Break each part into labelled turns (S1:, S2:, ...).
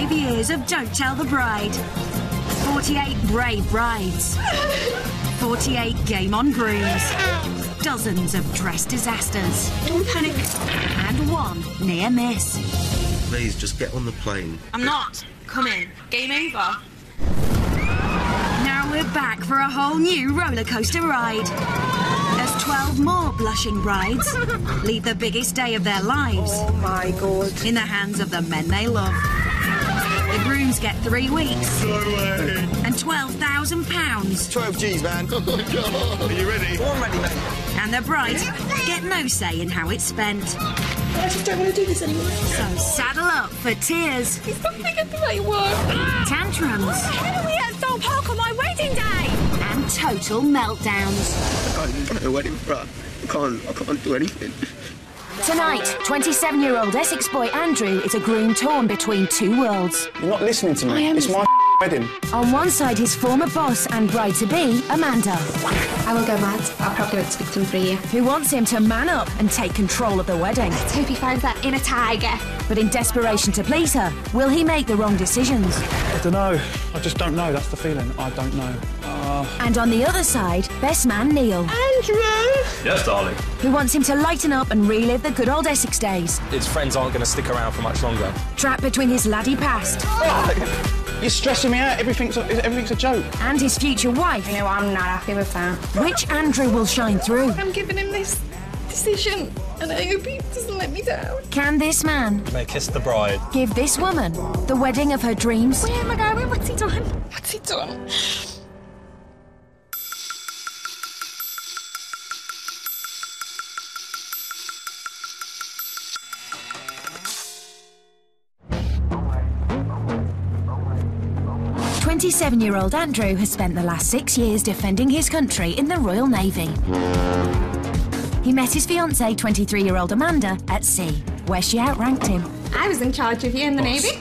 S1: 5 years of Don't Tell the Bride. 48 brave brides. 48 game-on grooms. Dozens of dress disasters.
S2: Don't panic.
S1: And one near miss.
S3: Please, just get on the plane.
S2: I'm not. Come in. Game over.
S1: Now we're back for a whole new roller coaster ride. As 12 more blushing brides lead the biggest day of their lives.
S2: Oh my God.
S1: In the hands of the men they love. The grooms get 3 weeks.
S3: No way.
S1: And £12,000.
S4: 12 G's, man.
S3: Oh my God. Are you ready?
S4: I'm ready, mate.
S1: And the brides get no say in how it's spent.
S2: I just don't want to do this anymore.
S1: So saddle up for tears.
S2: He's not going to get the right word.
S1: Tantrums.
S2: How do we at Thorpe Park on my wedding day?
S1: And total meltdowns.
S4: I can't do a wedding, bruh. I can't do anything.
S1: Tonight, 27-year-old Essex boy Andrew is a groom torn between two worlds.
S4: You're not listening to me. It's my wedding.
S1: On one side, his former boss and bride-to-be, Amanda,
S5: I will go mad. I'll probably won't speak to him for a year.
S1: who wants him to man up and take control of the wedding.
S5: Let's hope he finds that inner tiger.
S1: But in desperation to please her, will he make the wrong decisions?
S6: I don't know. I just don't know. That's the feeling. I don't know.
S1: And on the other side, best man Neil,
S2: Andrew!
S7: Yes, darling.
S1: who wants him to lighten up and relive the good old Essex days.
S7: His friends aren't going to stick around for much longer.
S1: Trapped between his laddie past
S6: You're stressing me out. Everything's a joke.
S1: and his future wife.
S5: You know, I'm not happy with that.
S1: Which Andrew will shine through?
S2: I'm giving him this decision, and I hope he doesn't let me down.
S1: Can this man
S7: You may kiss the bride.
S1: give this woman the wedding of her dreams?
S2: Where am I going? What's he done? What's he done?
S1: 27-year-old Andrew has spent the last 6 years defending his country in the Royal Navy. He met his fiancée, 23-year-old Amanda, at sea, where she outranked him.
S5: I was in charge of you in the Navy.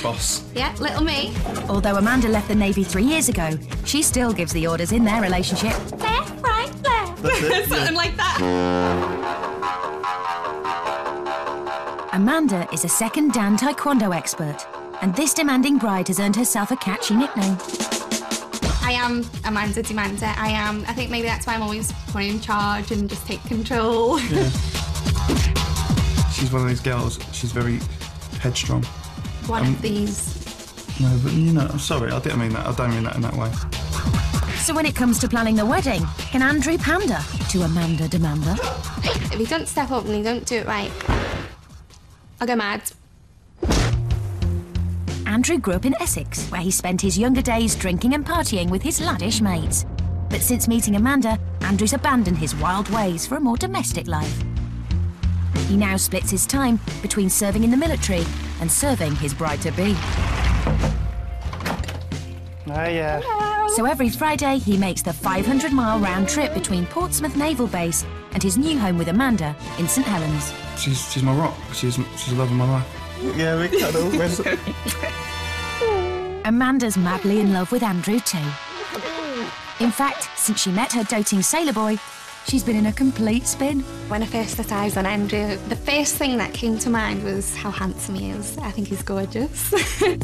S6: Boss.
S5: Yeah, little me.
S1: Although Amanda left the Navy 3 years ago, she still gives the orders in their relationship.
S5: Left, right, left.
S2: Something like that.
S1: Amanda is a second Dan Taekwondo expert, and this demanding bride has earned herself a catchy nickname.
S5: I am Amanda Demander. I think maybe that's why I'm always put in charge and just take control.
S6: Yeah. She's one of these girls. She's very headstrong.
S5: One of these.
S6: No, but you know, I'm sorry. I didn't mean that. I don't mean that in that way.
S1: So when it comes to planning the wedding, can Andrew pander to Amanda Demander?
S5: If he don't step up and he don't do it right, I'll go mad.
S1: Andrew grew up in Essex, where he spent his younger days drinking and partying with his laddish mates. But since meeting Amanda, Andrew's abandoned his wild ways for a more domestic life. He now splits his time between serving in the military and serving his bride-to-be. So every Friday, he makes the 500-mile round trip between Portsmouth Naval Base and his new home with Amanda in St Helens.
S6: She's my rock. She's the love of my life.
S4: Yeah, we cuddle.
S1: Amanda's madly in love with Andrew too. In fact, since she met her doting sailor boy, she's been in a complete spin.
S5: When I first set eyes on Andrew, the first thing that came to mind was how handsome he is. I think he's gorgeous.
S6: I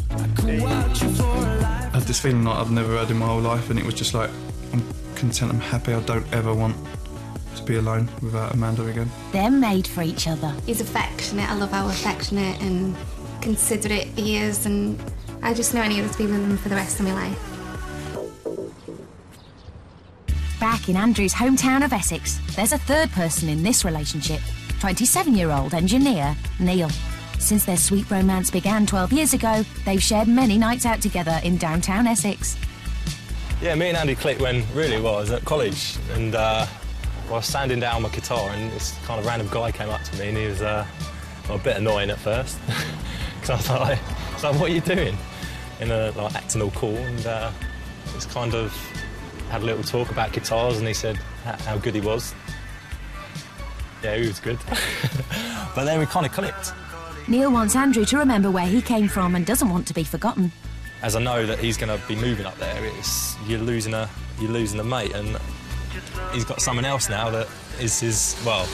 S6: had this feeling like I've never had in my whole life, and it was just like, I'm content, I'm happy, I don't ever want to be alone without Amanda again.
S1: They're made for each other.
S5: He's affectionate. I love how affectionate and considerate he is, and I just know I need to be with him for the rest of my life.
S1: Back in Andrew's hometown of Essex, there's a third person in this relationship, 27-year-old engineer Neil. Since their sweet romance began 12 years ago, they've shared many nights out together in downtown Essex.
S7: Yeah, me and Andy clicked when really was at college, and I was standing down my guitar, and this kind of random guy came up to me, and he was a bit annoying at first, because I was like, what are you doing? Like acting all cool, and just kind of had a little talk about guitars, and he said how good he was. Yeah, he was good. But then we kind of clicked.
S1: Neil wants Andrew to remember where he came from and doesn't want to be forgotten.
S7: As I know that he's going to be moving up there, you're losing a mate, and he's got someone else now that is his, well,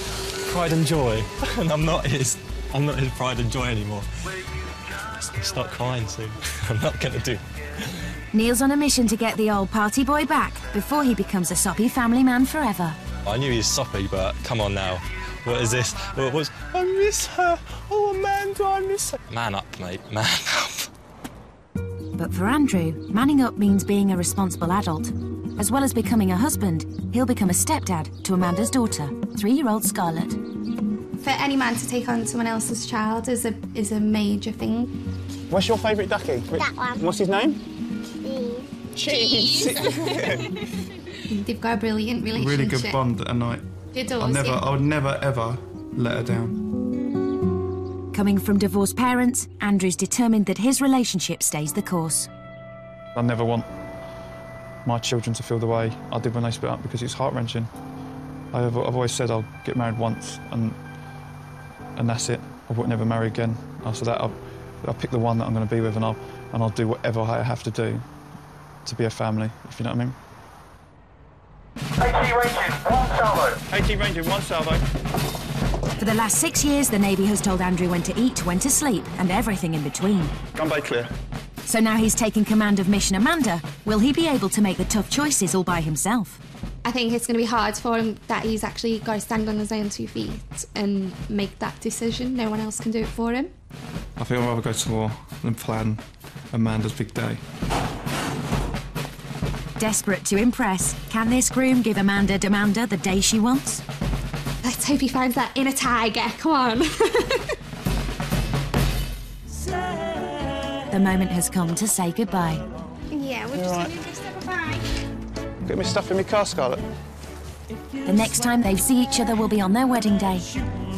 S7: pride and joy, and I'm not his pride and joy anymore. Start crying soon. I'm not going to do.
S1: Neil's on a mission to get the old party boy back before he becomes a soppy family man forever.
S7: I knew he was soppy, but come on now. What is this? What was? I miss her. Oh, Amanda, I miss her. Man up, mate. Man up.
S1: But for Andrew, manning up means being a responsible adult. As well as becoming a husband, he'll become a stepdad to Amanda's daughter, 3-year-old Scarlett.
S5: For any man to take on someone else's child is a major thing.
S4: What's your favourite ducky?
S8: That one.
S4: What's his name?
S8: Cheese.
S5: They've got a brilliant relationship.
S6: Really good bond at night.
S5: It does,
S6: I would never, ever let her down.
S1: Coming from divorced parents, Andrew's determined that his relationship stays the course.
S6: I never want my children to feel the way I did when they split up because it's heart-wrenching. I've always said I'll get married once and that's it. I would never marry again. After that, I'll pick the one that I'm going to be with and I'll do whatever I have to do to be a family, if you know what I mean.
S9: 80 ranging, 1 salvo.
S6: 80 ranging, 1 salvo.
S1: For the last 6 years, the Navy has told Andrew when to eat, when to sleep, and everything in between.
S6: Gun bay clear.
S1: So now he's taking command of Mission Amanda. Will he be able to make the tough choices all by himself?
S5: I think it's going to be hard for him that he's actually got to stand on his own 2 feet and make that decision. No one else can do it for him.
S6: I think I'd rather go to war than plan Amanda's big day.
S1: Desperate to impress, can this groom give Amanda Demanda the day she wants?
S5: Let's hope he finds that inner tiger. Come on.
S1: The moment has come to say goodbye.
S5: Yeah, we're just going to say goodbye.
S6: Get me stuff in my car, Scarlett.
S1: The next time they see each other will be on their wedding day.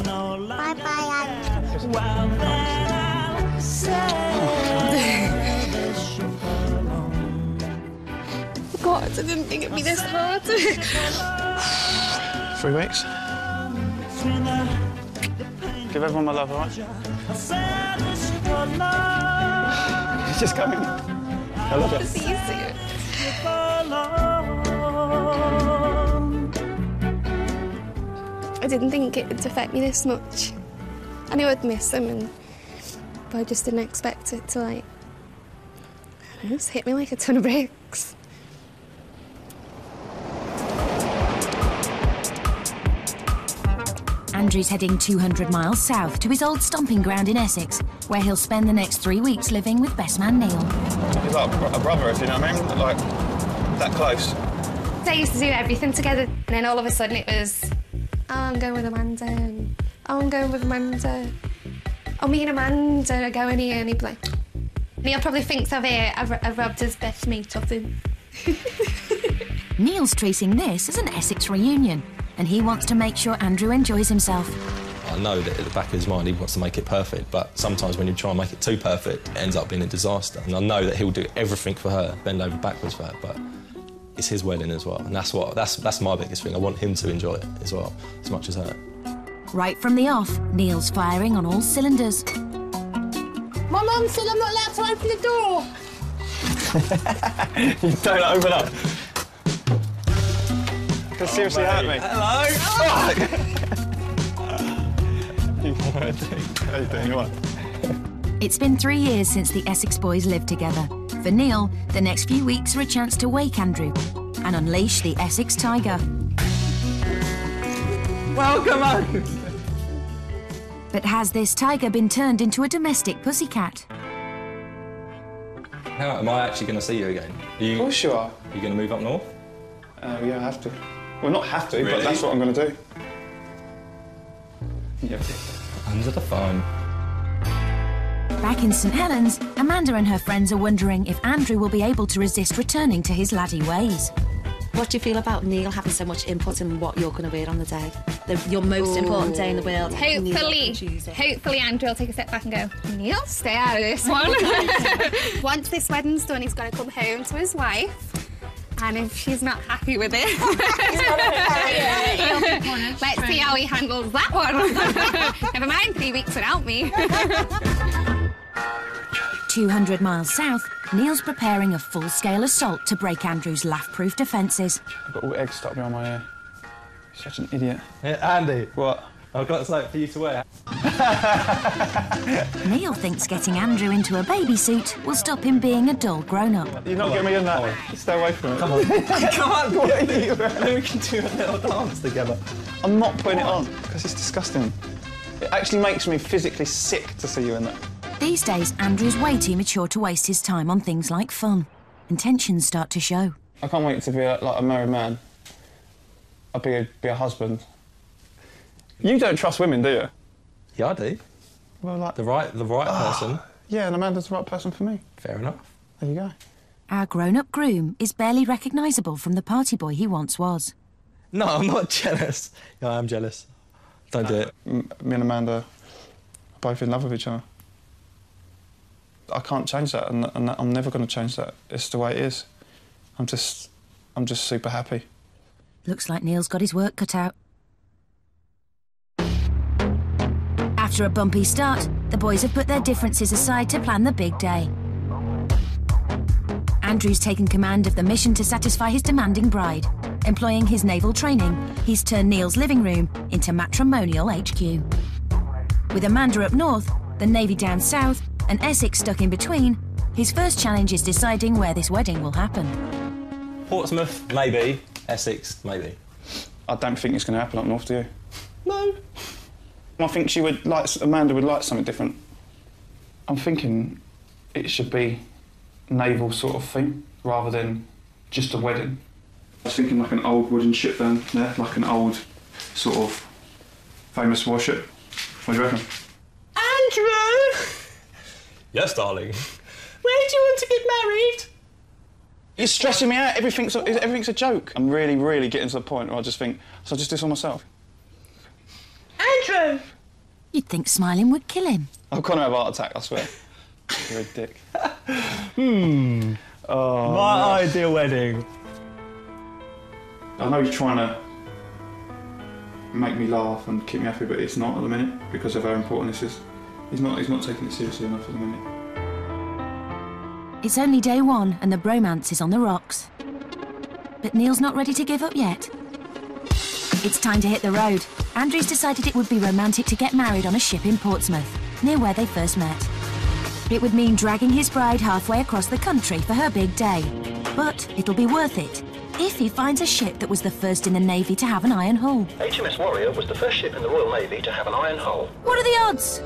S8: Bye-bye,
S2: God, I didn't think it'd be this hard.
S6: 3 weeks. Give everyone my love, all right? She's just coming. I love it.
S2: It's easier.
S5: I didn't think it would affect me this much. I knew I'd miss him, but I just didn't expect it to, like, I don't know, just hit me like a ton of bricks.
S1: Andrew's heading 200 miles south to his old stomping ground in Essex, where he'll spend the next 3 weeks living with best man Neil.
S6: He's like a brother, if you know what I mean. Like, that close.
S5: They used to do everything together, and then all of a sudden it was, oh, I'm going with Amanda, and oh, I'm going with Amanda. Oh, me and Amanda are going here, and he'd be like, Neil probably thinks I've robbed his best mate of him.
S1: Neil's treating this as an Essex reunion, and he wants to make sure Andrew enjoys himself.
S7: I know that at the back of his mind he wants to make it perfect, but sometimes when you try and make it too perfect, it ends up being a disaster. And I know that he'll do everything for her, bend over backwards for her, but it's his wedding as well, and that's my biggest thing. I want him to enjoy it as well, as much as her.
S1: Right from the off, Neil's firing on all cylinders.
S2: My mum said I'm not allowed to open the door.
S6: You don't open up. That seriously hurt me.
S7: Hello!
S6: How you doing? You all right?
S1: It's been 3 years since the Essex boys lived together. For Neil, the next few weeks are a chance to wake Andrew and unleash the Essex tiger.
S6: Welcome home!
S1: But has this tiger been turned into a domestic pussycat?
S7: How am I actually going to see you again?
S6: Of course you are.
S7: You going to move up north?
S6: Yeah, I have to. Well, not have to,
S7: Really?
S6: but that's what I'm going to do. Yeah.
S7: Under the phone.
S1: Back in St Helens, Amanda and her friends are wondering if Andrew will be able to resist returning to his laddie ways.
S10: What do you feel about Neil having so much input in what you're going to wear on the day? Your most important day in the world.
S5: Hopefully Andrew will take a step back and go, Neil, stay out of this one. Once this wedding's done, he's got to come home to his wife. And if she's not happy with it, let's see how he handles that one. Never mind, 3 weeks without me.
S1: 200 miles south, Neil's preparing a full-scale assault to break Andrew's laugh-proof defences.
S6: I've got all eggs stuck behind my ear. Such an idiot.
S7: Hey, Andy.
S6: What?
S7: I've got something for you to wear.
S1: Neil thinks getting Andrew into a baby suit will stop him being a dull grown-up.
S6: You're not getting me in that. Stay away from it.
S7: Come on. Come on, what are you? Then we can do a little dance together.
S6: I'm not putting it on, because it's disgusting. It actually makes me physically sick to see you in that.
S1: These days, Andrew's way too mature to waste his time on things like fun. Intentions start to show.
S6: I can't wait to be like a married man. I'll be a husband. You don't trust women, do you?
S7: Yeah, I do.
S6: Well, like...
S7: The right person.
S6: Yeah, and Amanda's the right person for me.
S7: Fair enough.
S6: There you go.
S1: Our grown-up groom is barely recognisable from the party boy he once was.
S7: No, I'm not jealous. Yeah, I am jealous. Don't do it.
S6: Me and Amanda are both in love with each other. I can't change that, and I'm never going to change that. It's the way it is. I'm just super happy.
S1: Looks like Neil's got his work cut out. After a bumpy start, the boys have put their differences aside to plan the big day. Andrew's taken command of the mission to satisfy his demanding bride. Employing his naval training, he's turned Neil's living room into matrimonial HQ. With Amanda up north, the Navy down south, and Essex stuck in between, his first challenge is deciding where this wedding will happen.
S7: Portsmouth, maybe. Essex, maybe.
S6: I don't think it's going to happen up north, do you?
S7: No.
S6: I think Amanda would like something different. I'm thinking it should be naval sort of thing, rather than just a wedding. I was thinking like an old wooden ship down there, like an old sort of famous warship. What do you reckon?
S7: Andrew! Yes, darling. Where do you want to get married?
S6: You're stressing me out. Everything's a joke. I'm really, really getting to the point where I just think, so I'll just do this on myself.
S2: Andrew!
S1: You'd think smiling would kill him.
S6: I've gone to have a heart attack, I swear. You're a dick. Oh,
S7: My ideal wedding.
S6: I know you're trying to make me laugh and keep me happy, but it's not at the minute because of how important this is. He's not taking it seriously enough at the minute.
S1: It's only day one and the bromance is on the rocks. But Neil's not ready to give up yet. It's time to hit the road. Andrew's decided it would be romantic to get married on a ship in Portsmouth, near where they first met. It would mean dragging his bride halfway across the country for her big day. But it'll be worth it if he finds a ship that was the first in the Navy to have an iron hull.
S9: HMS Warrior was the first ship in the Royal Navy to have an iron hull.
S1: What are the odds?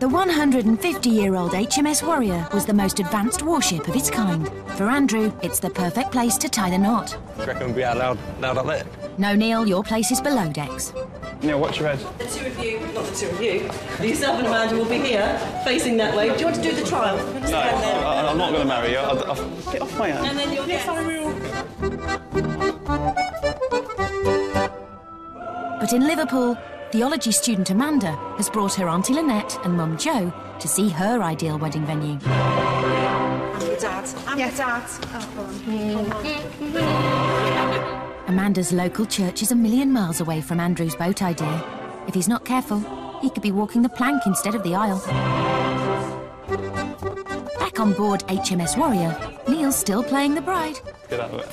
S1: The 150-year-old HMS Warrior was the most advanced warship of its kind. For Andrew, it's the perfect place to tie the knot.
S7: Do you reckon we'll be out loud up there?
S1: No, Neil, your place is below decks.
S6: Neil, watch your head.
S11: The two of you, not the two of you, yourself and Amanda will be here, facing that way. Do you want to do the trial?
S6: No, I'm not going to marry you. Get off my hand.
S11: And then you'll get...
S1: But in Liverpool, theology student Amanda has brought her Auntie Lynette and Mum Jo to see her ideal wedding venue.
S11: I'm your dad. I'm your dad.
S1: Amanda's local church is a million miles away from Andrew's boat idea. If he's not careful, he could be walking the plank instead of the aisle. Back on board HMS Warrior, Neil's still playing the bride.
S6: Get out of it.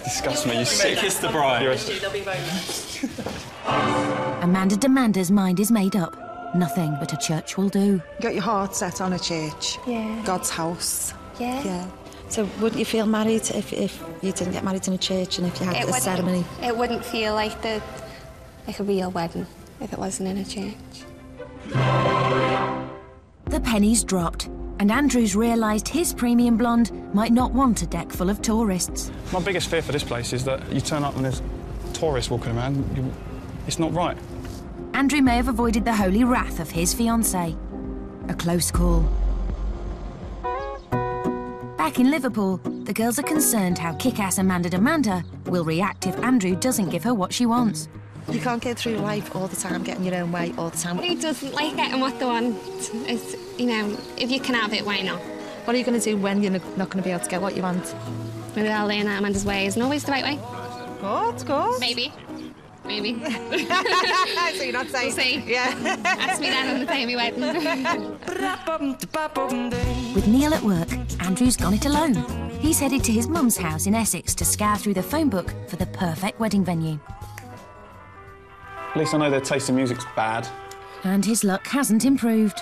S6: Disgust me, you sick.
S7: Kiss the bride.
S11: They'll be very nice.
S1: Amanda Demanda's mind is made up. Nothing but a church will do.
S12: You got your heart set on a church.
S5: Yeah.
S12: God's house.
S5: Yeah.
S10: So wouldn't you feel married if you didn't get married in a church and if you had the ceremony?
S5: It wouldn't feel like a real wedding if it wasn't in a church.
S1: The pennies dropped, and Andrew's realised his premium blonde might not want a deck full of tourists.
S6: My biggest fear for this place is that you turn up and there's tourists walking around. It's not right.
S1: Andrew may have avoided the holy wrath of his fiancée. A close call. Back in Liverpool, the girls are concerned how kick-ass Amanda will react if Andrew doesn't give her what she wants.
S10: You can't go through life all the time getting your own way all the time.
S5: Who doesn't like getting what they want? It's, if you can have it, why not?
S10: What are you going to do when you're not going to be able to get what you want?
S5: Maybe I'll learn that Amanda's way isn't always the right way.
S12: Good.
S5: Maybe.
S12: So you're not saying...
S5: We'll see.
S12: Yeah.
S5: Ask me that on the day of my wedding.
S1: With Neil at work, Andrew's gone it alone. He's headed to his mum's house in Essex to scour through the phone book for the perfect wedding venue.
S6: At least I know their taste in music's bad.
S1: And his luck hasn't improved.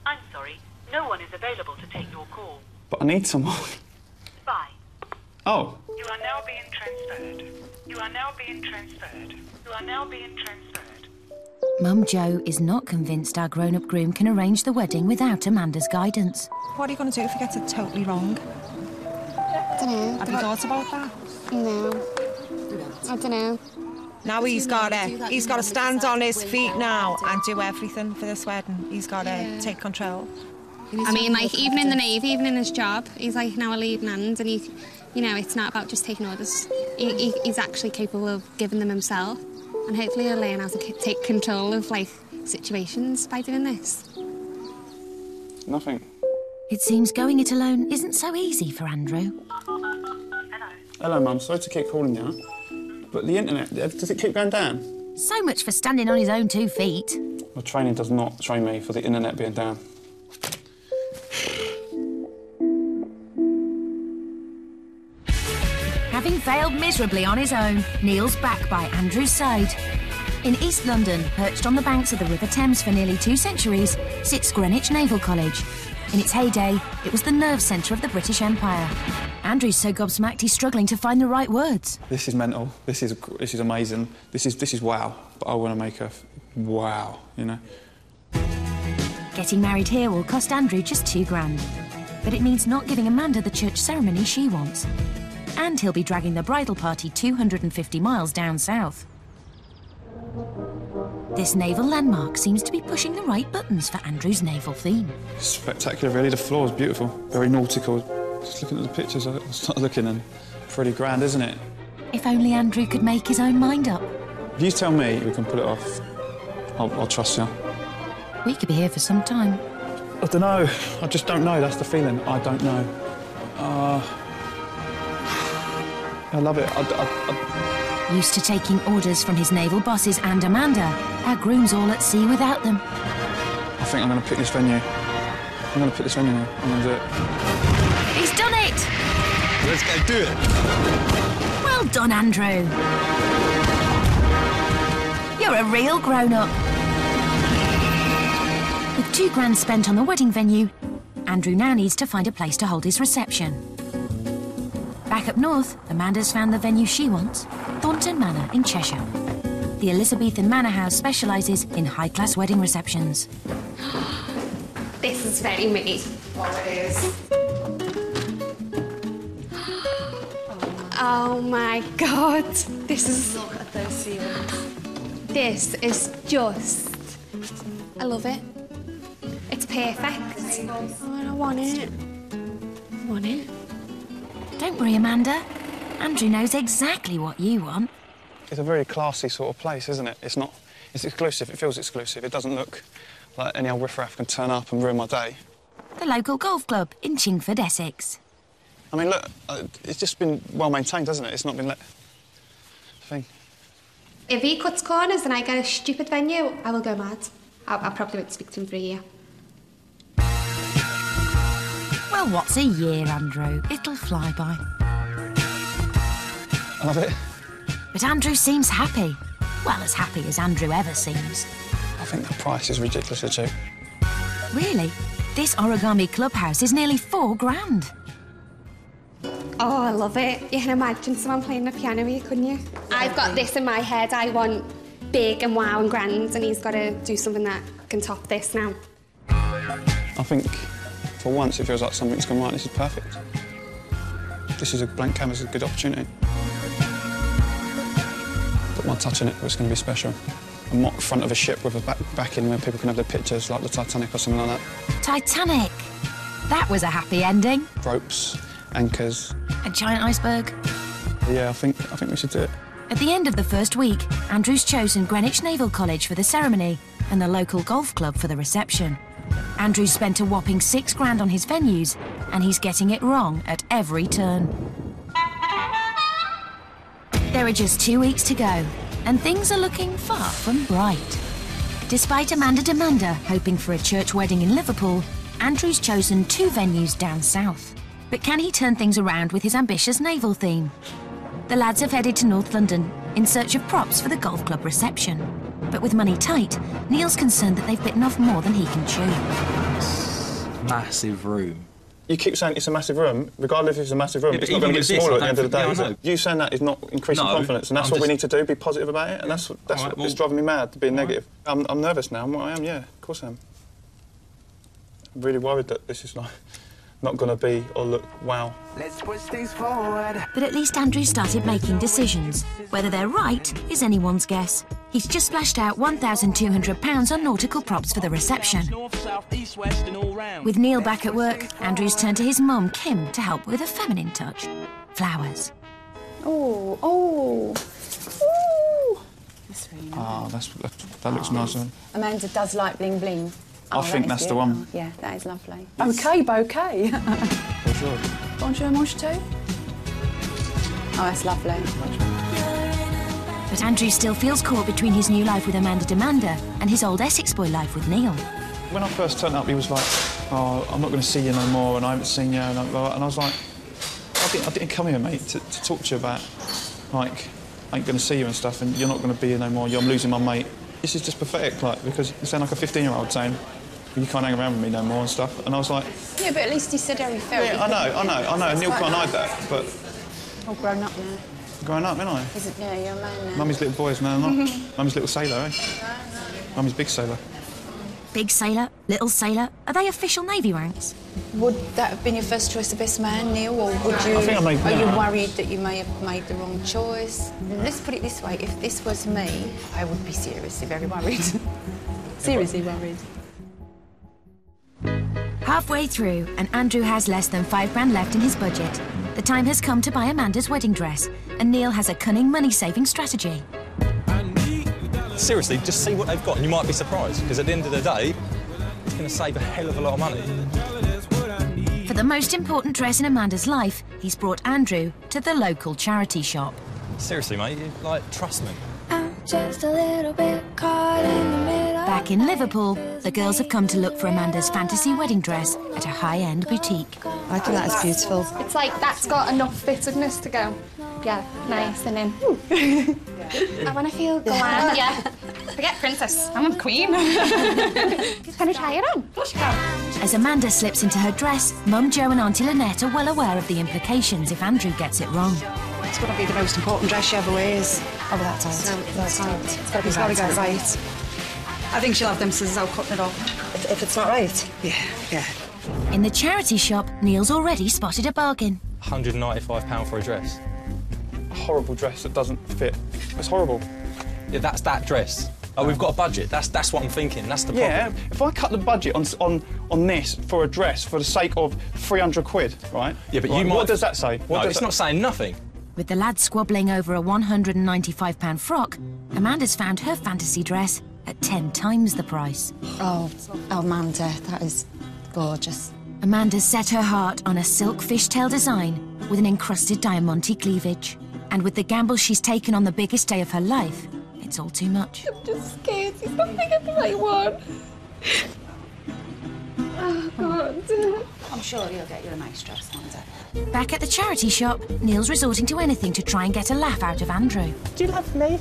S13: I'm sorry, no one is available to take your call.
S6: But I need someone.
S13: Bye.
S6: Oh.
S13: You are now being transferred. You are now being transferred. You are now being transferred.
S1: Mum Jo is not convinced our grown-up groom can arrange the wedding without Amanda's guidance.
S12: What are you going to do if he gets it totally wrong?
S2: Dunno.
S12: Have you thought about that?
S2: No. I don't know.
S12: Now he's got to stand on his feet now and do everything for this wedding. He's got to take control.
S5: I mean, like, even in the Navy, even in his job, he's, like, now a leading hand, and he, you know, it's not about just taking orders. He's actually capable of giving them himself, and hopefully he'll learn how to take control of, like, situations by doing this.
S6: Nothing.
S1: It seems going it alone isn't so easy for Andrew.
S6: Hello, Mum. Sorry to keep calling you, but the internet, does it keep going down?
S1: So much for standing on his own 2 feet.
S6: Well, training does not train me for the internet being down.
S1: Having failed miserably on his own, Neil's back by Andrew's side. In East London, perched on the banks of the River Thames for nearly 2 centuries, sits Greenwich Naval College. In its heyday, it was the nerve centre of the British Empire. Andrew's so gobsmacked he's struggling to find the right words.
S6: This is mental. This is amazing. This is wow. But I want to make a wow, you know.
S1: Getting married here will cost Andrew just £2,000. But it means not giving Amanda the church ceremony she wants. And he'll be dragging the bridal party 250 miles down south. This naval landmark seems to be pushing the right buttons for Andrew's naval theme.
S6: Spectacular, really. The floor is beautiful. Very nautical. Just looking at the pictures, I started looking and pretty grand, isn't it?
S1: If only Andrew could make his own mind up.
S6: If you tell me we can pull it off, I'll trust you.
S1: We could be here for some time.
S6: I don't know. I just don't know. That's the feeling. I don't know. I love it.
S1: Used to taking orders from his naval bosses and Amanda, our groom's all at sea without them.
S6: I think I'm going to pick this venue. I'm going to pick this venue now. I'm going to do it.
S1: He's done it!
S3: Let's go do it.
S1: Well done, Andrew. You're a real grown-up. With £2,000 spent on the wedding venue, Andrew now needs to find a place to hold his reception. Back up north, Amanda's found the venue she wants, Thornton Manor in Cheshire. The Elizabethan manor house specialises in high-class wedding receptions.
S5: This is very me.
S12: Oh, it is.
S5: Oh my God. This is...
S10: Look at those ceilings.
S5: This is just... I love it. It's perfect. Oh, I want it. I want it.
S1: Don't worry, Amanda. Andrew knows exactly what you want.
S6: It's a very classy sort of place, isn't it? It's not... It's exclusive. It feels exclusive. It doesn't look like any old riffraff can turn up and ruin my day.
S1: The local golf club in Chingford, Essex.
S6: I mean, look, it's just been well maintained, hasn't it? It's not been let... thing.
S5: If he cuts corners and I get a stupid venue, I will go mad. I probably won't speak to him for a year.
S1: Well, what's a year, Andrew? It'll fly by.
S6: I love it.
S1: But Andrew seems happy. Well, as happy as Andrew ever seems.
S6: I think the price is ridiculously cheap.
S1: Really? This origami clubhouse is nearly £4,000.
S5: Oh, I love it. You can imagine someone playing the piano here, couldn't you? I've got this in my head. I want big and wow and grand, and he's got to do something that can top this now.
S6: I think, for once, it feels like something's gone right. This is perfect. This is a blank canvas, a good opportunity. Put my touch in it, it's going to be special. A mock front of a ship with a backing where people can have their pictures, like the Titanic or something like that.
S1: Titanic! That was a happy ending.
S6: Ropes, anchors.
S1: A giant iceberg.
S6: Yeah, I think we should do it.
S1: At the end of the first week, Andrew's chosen Greenwich Naval College for the ceremony and the local golf club for the reception. Andrew's spent a whopping £6,000 on his venues, and he's getting it wrong at every turn. There are just 2 weeks to go, and things are looking far from bright. Despite Amanda hoping for a church wedding in Liverpool, Andrew's chosen 2 venues down south. But can he turn things around with his ambitious naval theme? The lads have headed to North London in search of props for the golf club reception. But with money tight, Neil's concerned that they've bitten off more than he can chew.
S7: Massive room.
S6: You keep saying it's a massive room, regardless if it's a massive room,
S7: Yeah,
S6: it's not going to get smaller at the end of the day, is it? You saying that is not increasing
S7: No,
S6: confidence, and that's what we need to do, be positive about it, and that's
S7: Right,
S6: what's driving me mad, being negative. I'm nervous now, I am, yeah, of course I am. I'm really worried that this is not going to be or look wow.
S14: Let's push things forward.
S1: But at least Andrew's started making decisions. Whether they're right is anyone's guess. He's just splashed out £1,200 on nautical props for the reception. With Neil back at work, Andrew's turned to his mum, Kim, to help with a feminine touch. Flowers.
S2: Oh, oh, oh.
S15: That's really nice.
S6: That looks nice.
S15: Amanda does like bling bling.
S6: I think that's the one.
S15: Yeah, that is lovely. Okay, bouquet.
S6: Bonjour.
S15: Bonjour, mange tout. Oh, that's lovely.
S1: But Andrew still feels caught between his new life with Amanda and his old Essex boy life with Neil.
S6: When I first turned up, he was like, oh, I'm not going to see you no more, and I haven't seen you, and I was like, I didn't come here, mate, to talk to you about, like, I ain't going to see you and stuff, and you're not going to be here no more, I'm losing my mate. This is just pathetic, like, because you sound like a 15-year-old saying, you can't hang around with me no more and stuff, and I was like...
S15: Yeah, but at least he said how he felt.
S6: Yeah, I know, Neil can't hide that, but...
S15: All grown up now.
S6: Grown up, ain't I?
S15: Yeah, you're a man now.
S6: Mummy's little boys, no, I'm not. Mummy's little sailor, eh? Mummy's big sailor.
S1: Big sailor, little sailor, are they official Navy ranks?
S15: Would that have been your first choice of best man, Neil, or would you...
S6: I think I made...
S15: Are you worried that you may have made the wrong choice? Let's put it this way, if this was me, I would be seriously very worried. Seriously worried.
S1: Halfway through, and Andrew has less than £5 left in his budget. The time has come to buy Amanda's wedding dress, and Neil has a cunning money-saving strategy.
S7: Seriously, just see what they've got and you might be surprised, because at the end of the day, it's going to save a hell of a lot of money.
S1: For the most important dress in Amanda's life, he's brought Andrew to the local charity shop.
S7: Seriously, mate, trust me.
S16: I'm just a little bit caught in the middle.
S1: Back in Liverpool, the girls have come to look for Amanda's fantasy wedding dress at a high-end boutique.
S15: I think that is beautiful.
S5: It's like that's got enough fittedness to go, yeah, nice, and then... I want to feel glam, yeah. Forget princess, I'm a queen. Can I try it on?
S1: As Amanda slips into her dress, Mum Jo and Auntie Lynette are well aware of the implications if Andrew gets it wrong.
S12: It's got to be the most important dress she ever wears.
S15: Oh, that's tight. That's tight. It's got to be
S12: It's got to go right. I think she'll have them scissors out cutting it off.
S15: If it's not right?
S12: Yeah.
S1: In the charity shop, Neil's already spotted a bargain.
S7: £195 for a dress.
S6: A horrible dress that doesn't fit. It's horrible.
S7: Yeah, that's that dress. Oh, we've got a budget. That's what I'm thinking. That's the problem.
S6: Yeah, if I cut the budget on this for a dress for the sake of 300 quid, right?
S7: Yeah, but
S6: right,
S7: you might...
S6: What does that say?
S7: It's not saying nothing.
S1: With the lad squabbling over a £195 frock, Amanda's found her fantasy dress at 10 times the price.
S15: Oh, Amanda, that is gorgeous.
S1: Amanda's set her heart on a silk fishtail design with an encrusted diamante cleavage. And with the gamble she's taken on the biggest day of her life, it's all too much.
S2: I'm just scared he's not thinking the right one. Oh, God.
S15: I'm sure you'll get you a nice dress, Amanda.
S1: Back at the charity shop, Neil's resorting to anything to try and get a laugh out of Andrew.
S6: Do you love me?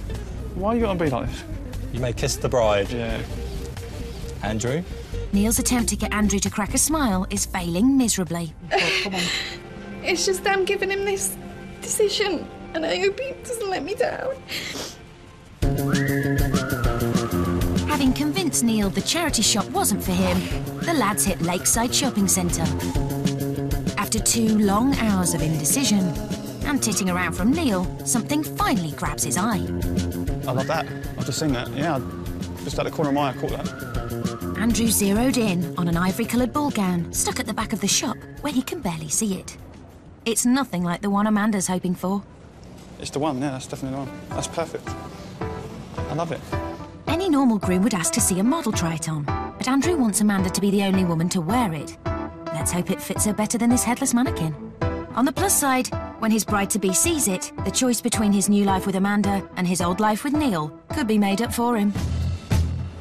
S6: Why are you going to be like this?
S7: You may kiss the bride.
S6: Yeah.
S7: Andrew?
S1: Neil's attempt to get Andrew to crack a smile is failing miserably.
S2: Oh, come on. It's just I'm giving him this decision, and I hope he doesn't let me down.
S1: Having convinced Neil the charity shop wasn't for him, the lads hit Lakeside Shopping Centre. After 2 long hours of indecision and titting around from Neil, something finally grabs his eye.
S6: I love that. I've just seen that. Yeah, just at the corner of my eye, I caught that.
S1: Andrew zeroed in on an ivory-coloured ball gown stuck at the back of the shop where he can barely see it. It's nothing like the one Amanda's hoping for.
S6: It's the one, yeah, that's definitely the one. That's perfect. I love it.
S1: Any normal groom would ask to see a model try it on, but Andrew wants Amanda to be the only woman to wear it. Let's hope it fits her better than this headless mannequin. On the plus side, when his bride-to-be sees it, the choice between his new life with Amanda and his old life with Neil could be made up for him.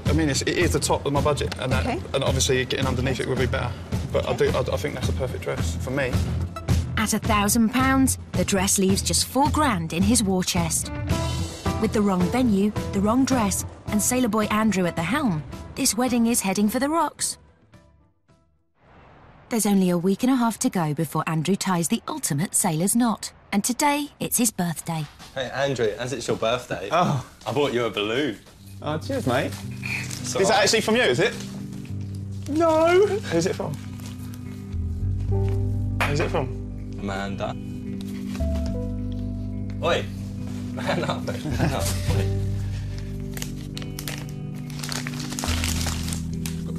S6: I mean, it is the top of my budget, and, and obviously getting underneath it would be better. But I think that's a perfect dress for me.
S1: At £1,000, the dress leaves just £4 grand in his war chest. With the wrong venue, the wrong dress, and sailor boy Andrew at the helm, this wedding is heading for the rocks. There's only a week and a half to go before Andrew ties the ultimate sailor's knot. And today, it's his birthday.
S7: Hey, Andrew, as it's your birthday, I bought you a balloon.
S6: Oh, cheers, mate.
S7: Is
S6: that actually from you, is it? No! Who's it from? Who's it from?
S7: Amanda. Oi! Man up, mate. Man up.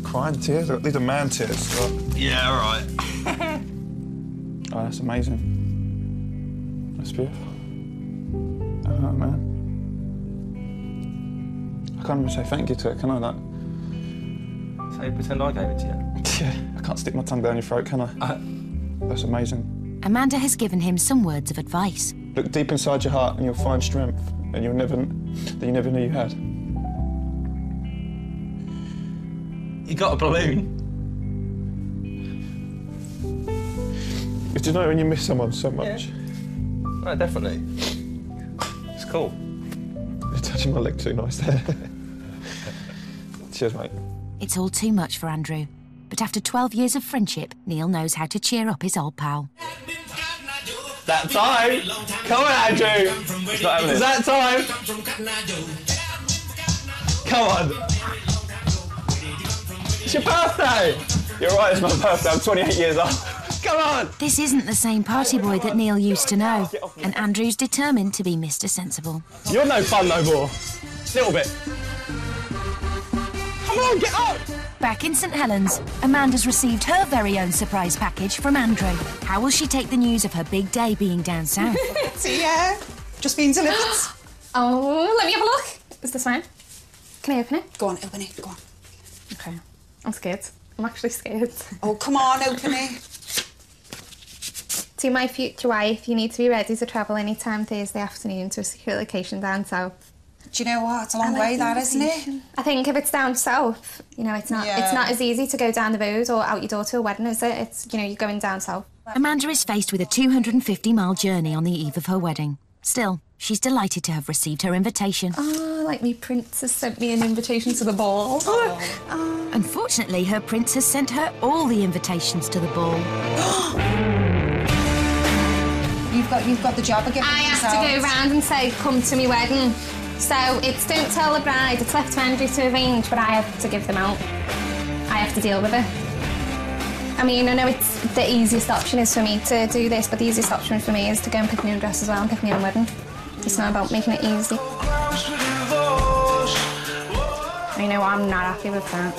S6: Crying tears? These are man tears.
S7: Yeah, all right.
S6: Oh, that's amazing. That's beautiful. Oh, man. I can't even say thank you to it, can I?
S7: So you pretend I gave it to you?
S6: Yeah, I can't stick my tongue down your throat, can I? That's amazing.
S1: Amanda has given him some words of advice.
S6: Look deep inside your heart and you'll find strength that you never knew you had.
S7: You got a balloon?
S6: Do you know when you miss someone so much?
S7: Yeah. No, definitely. It's cool.
S6: You're touching my leg too nice there. Cheers, mate.
S1: It's all too much for Andrew. But after 12 years of friendship, Neil knows how to cheer up his old pal.
S7: That time! Come on, Andrew! It's not happening. It's that time! Come on! It's your birthday!
S6: You're right, it's my birthday. I'm 28 years old.
S7: Come on!
S1: This isn't the same party boy that Neil used to know, and Andrew's determined to be Mr. Sensible.
S7: You're no fun no more. Little bit. Come on, get up!
S1: Back in St Helens, Amanda's received her very own surprise package from Andrew. How will she take the news of her big day being down south?
S15: Yeah, just been delivered.
S5: Oh, let me have a look. Is this mine? Can I open it?
S15: Go on, open it, go on.
S5: Okay. I'm scared. I'm actually scared.
S15: Oh, come on, open it.
S5: To my future wife, you need to be ready to travel anytime Thursday afternoon to a secure location down south.
S15: Do you know what? It's a long way, that, isn't it?
S5: I think if it's down south, you know, it's not as easy to go down the road or out your door to a wedding, is it? It's, you know, you're going down south.
S1: Amanda is faced with a 250-mile journey on the eve of her wedding. Still, she's delighted to have received her invitation.
S5: Oh, like me prince has sent me an invitation to the ball.
S1: Oh. Unfortunately, her prince has sent her all the invitations to the ball.
S15: You've got the job of giving
S5: I have to go round and say, come to me wedding. So it's don't tell the bride, it's left to Andrew to arrange, but I have to give them out. I have to deal with it. I mean, I know it's the easiest option is for me to do this, but the easiest option for me is to go and pick me own dress as well and pick me own wedding. It's not about making it easy. I know I'm not happy with that.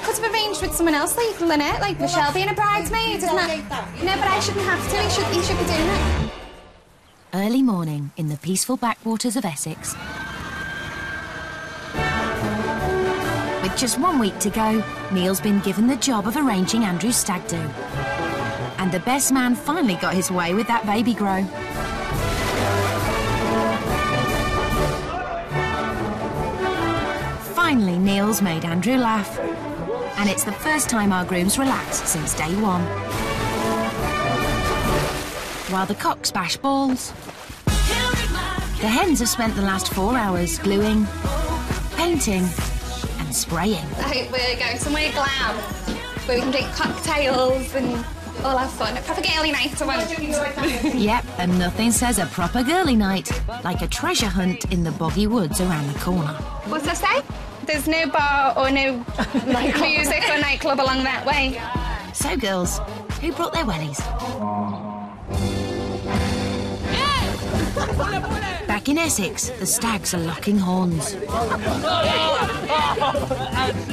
S5: Could have arranged with someone else like Lynette, like Michelle being a bridesmaid, isn't it? No, but I shouldn't have to. He should be doing it.
S1: Early morning in the peaceful backwaters of Essex. With just 1 week to go, Neil's been given the job of arranging Andrew's stag do. And the best man finally got his way with that baby grow. Finally, Neil's made Andrew laugh. And it's the first time our groom's relaxed since day one. While the cocks bash balls, the hens have spent the last 4 hours gluing, painting and spraying.
S5: We're going somewhere glam, where we can drink cocktails and all have fun. A proper girly night, I want.
S1: Yep, and nothing says a proper girly night like a treasure hunt in the boggy woods around the corner.
S5: What's that say? There's no bar or no music or nightclub along that way.
S1: So, girls, who brought their wellies? Back in Essex, the stags are locking horns.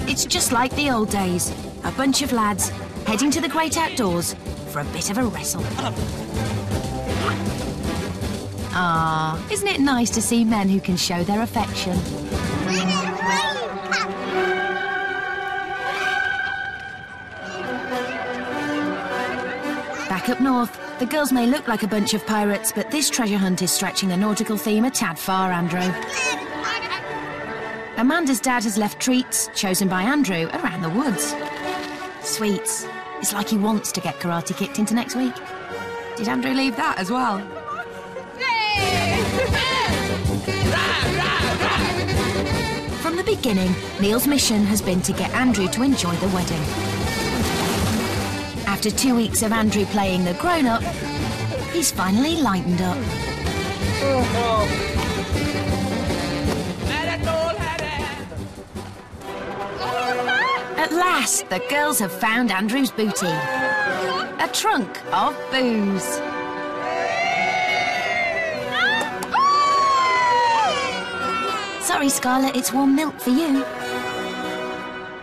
S1: It's just like the old days. A bunch of lads heading to the great outdoors for a bit of a wrestle. Ah, isn't it nice to see men who can show their affection? Back up north, the girls may look like a bunch of pirates, but this treasure hunt is stretching the nautical theme a tad far, Andrew. Amanda's dad has left treats, chosen by Andrew, around the woods. Sweets. It's like he wants to get karate kicked into next week. Did Andrew leave that as well? From beginning, Neil's mission has been to get Andrew to enjoy the wedding. After 2 weeks of Andrew playing the grown-up, he's finally lightened up. At last, the girls have found Andrew's booty. A trunk of booze. Sorry, Scarlett, it's warm milk for you.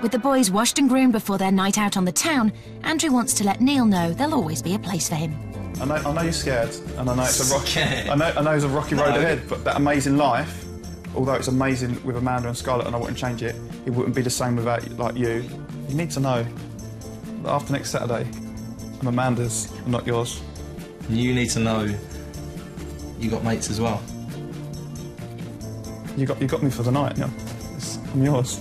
S1: With the boys washed and groomed before their night out on the town, Andrew wants to let Neil know there'll always be a place for him.
S6: I know you're scared, and I know it's a rocky. I know it's a rocky road ahead, but that amazing life, although it's amazing with Amanda and Scarlett, and I wouldn't change it, it wouldn't be the same without like you. You need to know that after next Saturday, I'm Amanda's, and not yours.
S17: You need to know you got mates as well.
S6: You got me for the night, yeah. I'm yours.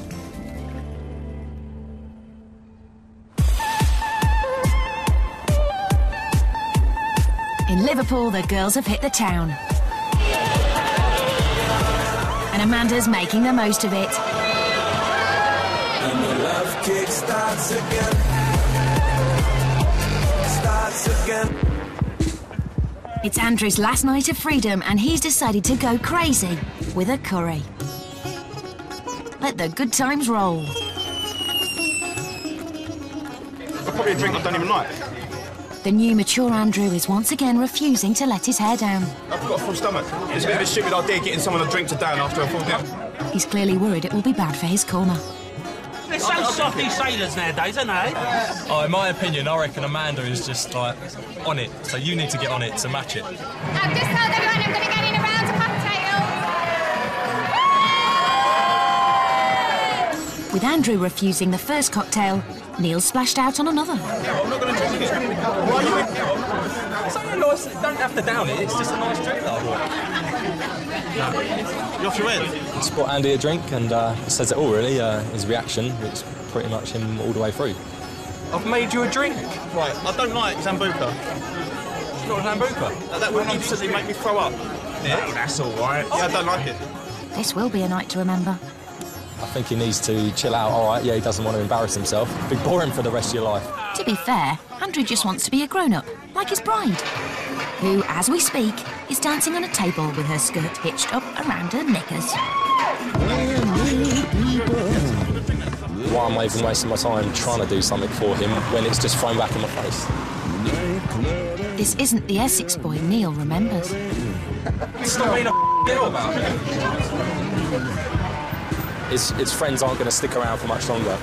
S1: In Liverpool, the girls have hit the town. And Amanda's making the most of it.
S14: And the love kick starts again. Starts again.
S1: It's Andrew's last night of freedom, and he's decided to go crazy with a curry. Let the good times roll.
S6: Probably a drink I don't even like.
S1: The new mature Andrew is once again refusing to let his hair down.
S6: I've got a full stomach. It's a bit of a stupid idea getting someone a drink to down after a full dinner.
S1: He's clearly worried it will be bad for his corner.
S18: They're so soft, these sailors nowadays, aren't they?
S7: Oh, in my opinion, I reckon Amanda is just, like, on it. So you need to get on it to match it.
S5: I've just told everyone I'm going to get in a round of cocktails.
S1: With Andrew refusing the first cocktail, Neil splashed out on another.
S6: I'm not going to drink it. Why are you...
S7: It's only nice. You don't have to down it. It's just a nice drink that I want.
S6: You're off your head.
S7: I just bought Andy a drink, and it says it all, really. His reaction, it's pretty much him all the way through. I've made you a drink.
S6: Right, I don't like Zambuca.
S7: It's not a Zambuca.
S6: That would instantly make me throw up.
S18: Yeah, that's all right.
S6: Yeah, I don't like it.
S1: This will be a night to remember.
S7: I think he needs to chill out. All right, yeah, he doesn't want to embarrass himself. Be boring for the rest of your life.
S1: To be fair, Andrew just wants to be a grown-up, like his bride, who, as we speak, is dancing on a table with her skirt hitched up around her knickers.
S7: Why am I even wasting my time trying to do something for him when it's just thrown back in my face?
S1: This isn't the Essex boy Neil remembers.
S7: Stop being a girl about it. His friends aren't going to stick around for much longer.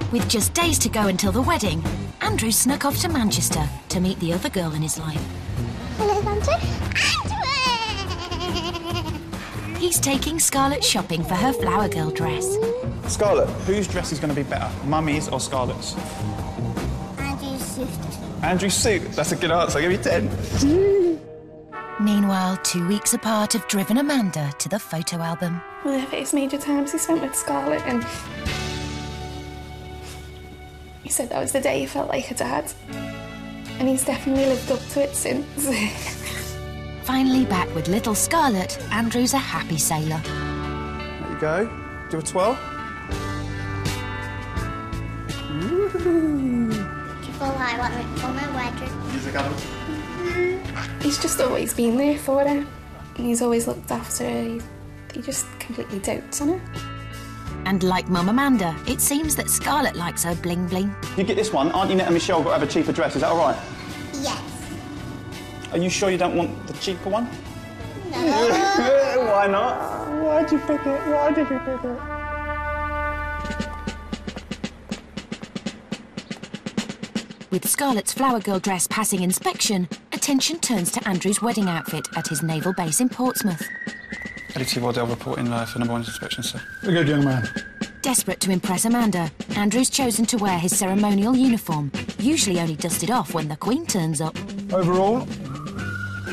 S1: With just days to go until the wedding, Andrew snuck off to Manchester to meet the other girl in his life.
S8: Hello, Andrew.
S1: He's taking Scarlett shopping for her flower girl dress.
S6: Scarlett, whose dress is going to be better, Mummy's or Scarlett's?
S8: Andrew's suit.
S6: Andrew's suit? That's a good answer. Give me 10.
S1: Meanwhile, 2 weeks apart have driven Amanda to the photo album.
S2: One of the first major times he spent with Scarlett, and he said that was the day he felt like a dad. And he's definitely lived up to it since.
S1: Finally back with little Scarlett, Andrew's a happy sailor.
S6: There you go. Do a twirl.
S8: Do you feel like I want it for my wedding?
S2: He's just always been there for her. And he's always looked after her. He just completely dotes on her.
S1: And like Mum Amanda, it seems that Scarlett likes her bling-bling.
S6: You get this one. Auntie Netta and Michelle got to have a cheaper dress. Is that all right?
S8: Yes.
S6: Are you sure you don't want the cheaper one?
S8: No.
S6: Why not? Why'd you pick it? Why did you pick it?
S1: With Scarlett's flower girl dress passing inspection, attention turns to Andrew's wedding outfit at his naval base in Portsmouth.
S6: Editor Waddell reporting for number 1 inspection, sir.
S19: Very good, young man.
S1: Desperate to impress Amanda, Andrew's chosen to wear his ceremonial uniform, usually only dusted off when the Queen turns up.
S19: Overall,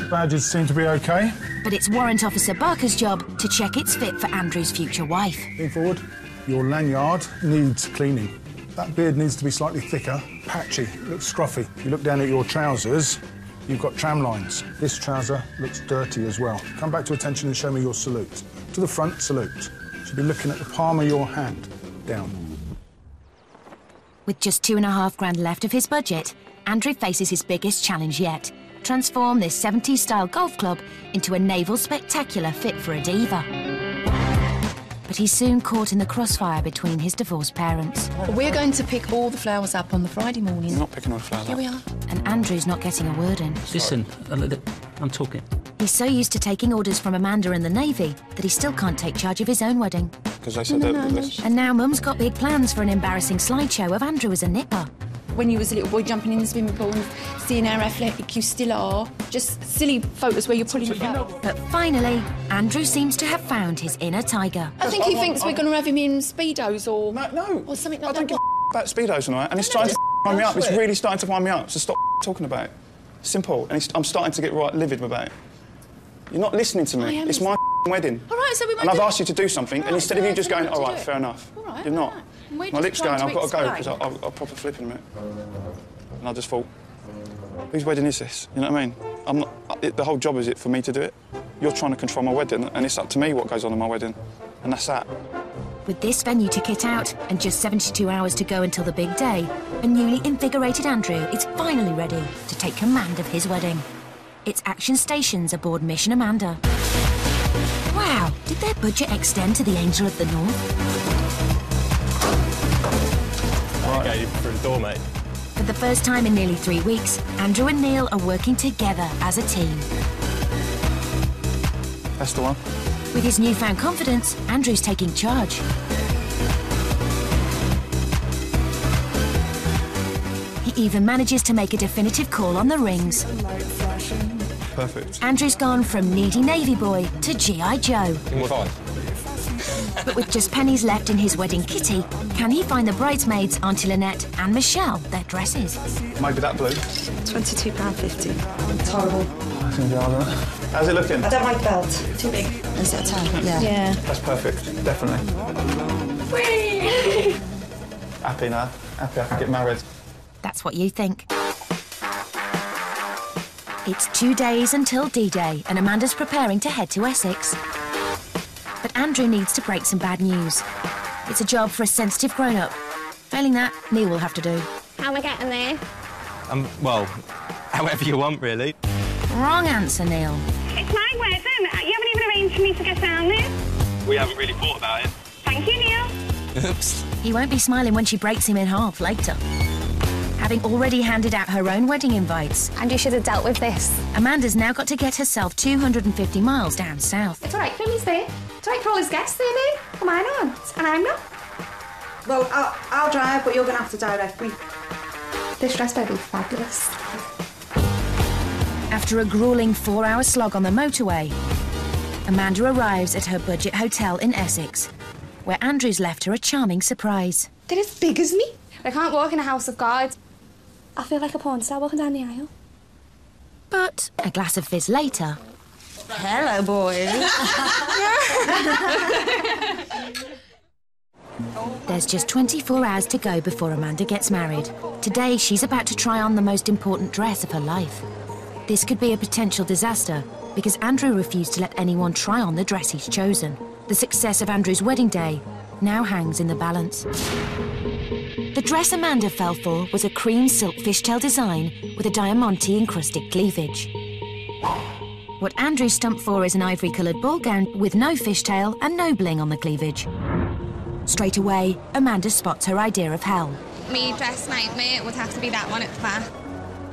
S19: badges seem to be okay.
S1: But it's Warrant Officer Barker's job to check it's fit for Andrew's future wife.
S19: Lean forward. Your lanyard needs cleaning. That beard needs to be slightly thicker, patchy, looks scruffy. If you look down at your trousers, You've got tram lines. This trouser looks dirty as well. Come back to attention and show me your salute. To the front, salute. Should be looking at the palm of your hand. Down.
S1: With just $2.5 grand left of his budget, Andrew faces his biggest challenge yet. Transform this 70s-style golf club into a naval spectacular fit for a diva. But he's soon caught in the crossfire between his divorced parents.
S15: We're going to pick all the flowers up on the Friday morning.
S6: You're not picking all the flowers
S15: Here
S6: up.
S15: we are.
S1: And Andrew's not getting a word in.
S20: Listen, I'm talking.
S1: He's so used to taking orders from Amanda and the Navy that he still can't take charge of his own wedding.
S6: Because they said that...
S1: And now Mum's got big plans for an embarrassing slideshow of Andrew as a nipper.
S15: When you was a little boy jumping in the swimming pool and seeing how athletic you still are. Just silly photos where you're pulling your butt.
S1: But finally, Andrew seems to have found his inner tiger.
S15: I think he thinks we're going to have him in Speedos or...
S6: No.
S15: Or something like that.
S6: I don't give a about Speedos tonight, and it's trying to wind me up. It's really starting to wind me up, so stop talking about it. Simple. And I'm starting to get right livid about it. You're not listening to me. It's my wedding.
S15: All right, so we won't
S6: And I've
S15: do
S6: asked you to do something, and instead of you just going, all right, fair enough, you're not.
S15: We're
S6: My lips
S15: just
S6: going,
S15: trying
S6: I've got to go,
S15: explain.
S6: because I'll proper flip in a minute. And I just thought, whose wedding is this? You know what I mean? I'm not, the whole job is it for me to do it. You're trying to control my wedding, and it's up to me what goes on in my wedding. And that's that.
S1: With this venue to kit out and just 72 hours to go until the big day, a newly invigorated Andrew is finally ready to take command of his wedding. It's action stations aboard Mission Amanda. Wow, did their budget extend to the Angel of the North?
S7: Okay, you through the door, mate.
S1: For the first time in nearly 3 weeks, Andrew and Neil are working together as a team.
S6: That's the one.
S1: With his newfound confidence, Andrew's taking charge. He even manages to make a definitive call on the rings.
S6: Perfect.
S1: Andrew's gone from needy Navy boy to G.I. Joe.
S7: Give me 5.
S1: But with just pennies left in his wedding kitty, can he find the bridesmaids, Auntie Lynette and Michelle, their dresses?
S6: Maybe that blue.
S11: £22.50. It's horrible.
S6: That's going to be hard, isn't it? How's it looking?
S11: I don't like the belt. Too big.
S10: Is it a 10?
S11: Yeah.
S6: That's perfect, definitely. Happy now. Happy I can get married.
S1: That's what you think. It's 2 days until D-Day, and Amanda's preparing to head to Essex. But Andrew needs to break some bad news. It's a job for a sensitive grown-up. Failing that, Neil will have to do.
S5: How am I getting there?
S7: Well, however you want, really.
S1: Wrong answer, Neil.
S13: It's my wedding. You haven't even arranged for me to get down there.
S7: We haven't really thought about it.
S13: Thank you, Neil.
S7: Oops.
S1: He won't be smiling when she breaks him in half later. Having already handed out her own wedding invites,
S5: Andrew should have dealt with this.
S1: Amanda's now got to get herself 250 miles down south.
S5: It's all right for him, he's there. It's all right for all his guests, they're there. Well, mine aren't, and I'm not.
S12: Well, I'll drive, but you're going to have to direct me.
S5: This dress better be fabulous.
S1: After a grueling 4-hour slog on the motorway, Amanda arrives at her budget hotel in Essex, where Andrew's left her a charming surprise.
S5: They're as big as me. I can't walk in a house of cards. I feel like a porn star walking down the aisle.
S1: But a glass of fizz later...
S10: Hello, boys.
S1: There's just 24 hours to go before Amanda gets married. Today, she's about to try on the most important dress of her life. This could be a potential disaster, because Andrew refused to let anyone try on the dress he's chosen. The success of Andrew's wedding day now hangs in the balance. The dress Amanda fell for was a cream silk fishtail design with a diamante-encrusted cleavage. What Andrew stumped for is an ivory-coloured ball gown with no fishtail and no bling on the cleavage. Straight away, Amanda spots her idea of hell.
S5: Me dress nightmare would have to be that one at the back.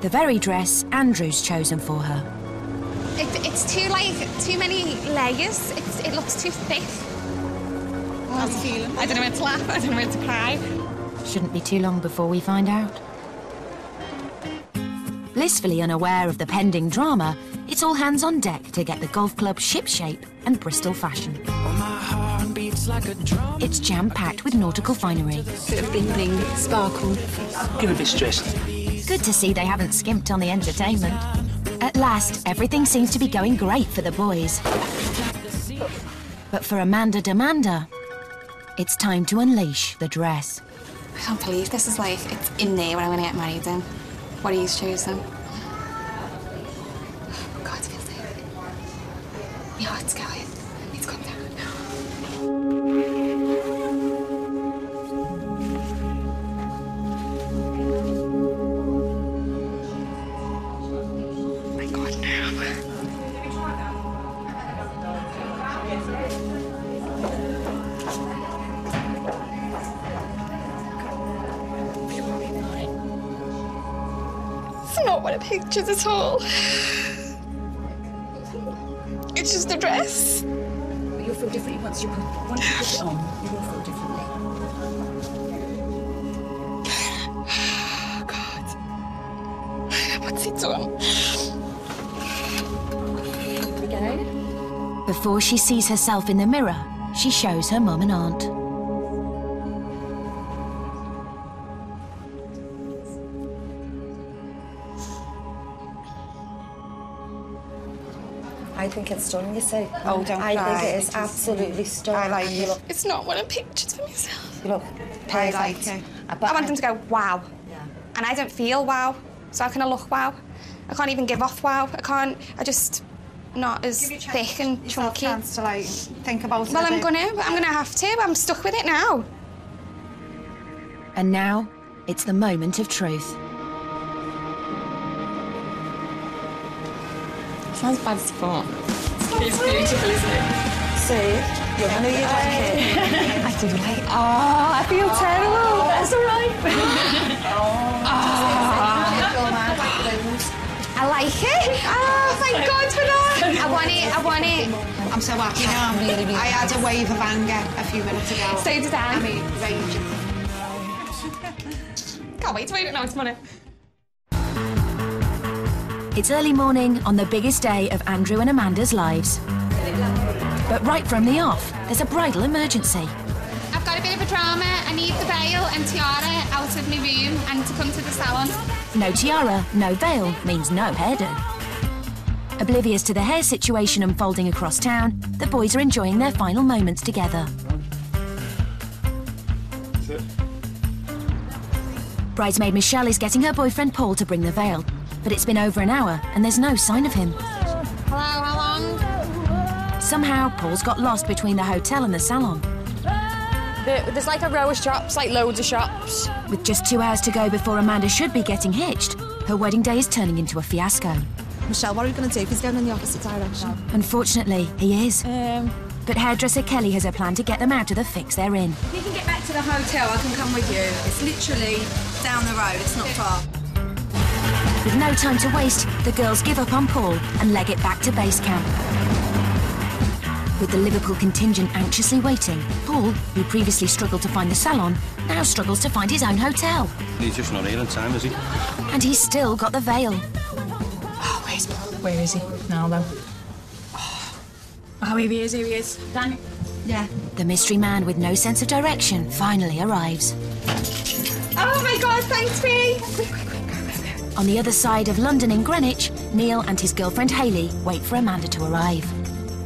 S1: The very dress Andrew's chosen for her.
S5: It's too many layers. It looks too thick. How's it feeling? I don't know where to laugh, I don't know where to cry.
S1: Shouldn't be too long before we find out. Blissfully unaware of the pending drama, it's all hands on deck to get the golf club shipshape and Bristol fashion. It's jam-packed with nautical finery.
S15: Bit of bling-bling, sparkle.
S18: Give a bit stressed.
S1: Good to see they haven't skimped on the entertainment. At last, everything seems to be going great for the boys. But for Amanda Demanda, it's time to unleash the dress.
S5: I can't believe this is like, it's in there when I'm going to get married in. What he's chosen.
S2: not what it pictures at all. It's just a dress.
S10: But you'll feel differently once you put it on. You will feel differently.
S2: Oh, God. What's it done?
S1: Before she sees herself in the mirror, she shows her mum and aunt.
S10: I think it's stunning, you see.
S2: Oh, don't
S10: I
S2: cry.
S10: think it is absolutely stunning.
S2: I like it.
S10: Look,
S2: It's not what I pictured for myself.
S10: you look perfect.
S2: I like it. I want them to go, wow.
S10: Yeah.
S2: And I don't feel wow. So how can I look wow? I can't even give off wow. I just not as thick and chunky.
S12: Chance to like think about it.
S2: Well, I'm gonna have to. I'm stuck with it now.
S1: And now, it's the moment of truth.
S2: Sounds bad as fuck. It's beautiful, isn't it?
S10: See? Look, I know you like it.
S2: I do like it. Oh, I feel terrible. That's all right. I like it. Oh, thank God for that. I want it.
S12: I'm so happy now.
S10: I'm really
S12: I had a wave of anger a few minutes ago.
S2: So did I.
S12: I mean, rage.
S2: Can't wait to read it now. It's money.
S1: It's early morning on the biggest day of Andrew and Amanda's lives. But right from the off, there's a bridal emergency.
S5: I've got a bit of a drama. I need the veil and tiara out of my room and to come to the salon.
S1: No tiara, no veil means no hairdo. Oblivious to the hair situation unfolding across town, the boys are enjoying their final moments together. Bridesmaid Michelle is getting her boyfriend Paul to bring the veil, but it's been over an hour and there's no sign of him.
S5: Hello, how long?
S1: Somehow, Paul's got lost between the hotel and the salon.
S2: There's like a row of shops, like loads of shops.
S1: With just 2 hours to go before Amanda should be getting hitched, her wedding day is turning into a fiasco.
S10: Michelle, what are we going to do if he's going in the opposite direction?
S1: Unfortunately, he is. But hairdresser Kelly has a plan to get them out of the fix they're in.
S21: You can get back to the hotel, I can come with you. It's literally down the road, it's not far.
S1: With no time to waste, the girls give up on Paul and leg it back to base camp. With the Liverpool contingent anxiously waiting, Paul, who previously struggled to find the salon, now struggles to find his own hotel.
S3: He's just not here in time, is he?
S1: And he's still got the veil.
S21: Oh, where's Paul? Where is he now, though? Oh, here he is. Dan?
S10: Yeah.
S1: The mystery man with no sense of direction finally arrives.
S2: Oh my God, thanks, Bea.
S1: On the other side of London in Greenwich, Neil and his girlfriend Hayley wait for Amanda to arrive.